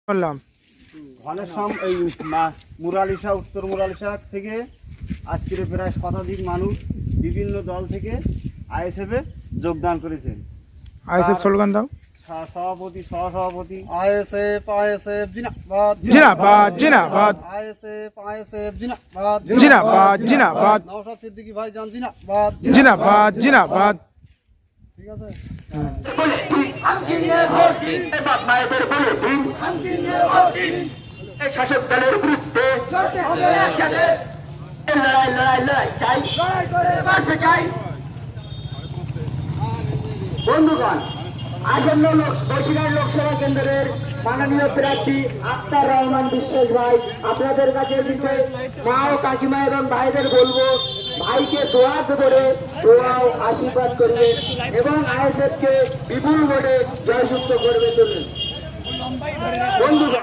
বললাম ঘনেশ্যাম এই মুরালিশা উত্তর মুরালিশা থেকে আজকে প্রায় শতাধিক মানুষ বিভিন্ন দল থেকে আইএসএফে যোগদান করেছেন। আইএসএফ স্লোগান দাও। সভাপতি সহসভাপতি আইএসএফ জিন্দাবাদ জিন্দাবাদ জিন্দাবাদ আইএসএফ জিন্দাবাদ জিন্দাবাদ জিন্দাবাদ নওশাদ সিদ্দিকী ভাইজান জিন্দাবাদ জিন্দাবাদ জিন্দাবাদ। ঠিক আছে। শাসক দলের বিরুদ্ধে লড়াই চাই, চাই। বন্ধুগণ, আসন্ন বসিরহাট লোকসভা কেন্দ্রের মাননীয় প্রার্থী আখতার রহমান বিশ্বাস ভাই, আপনাদের কাছে বিষয়ে মা ও কাকিমা এবং ভাইদের বলবো, ভাইকে দোয়া করে দোয়া ও আশীর্বাদ করবে এবং আইএসএফকে বিপুল ভোটে জয়যুক্ত করবে চলুন। বন্ধু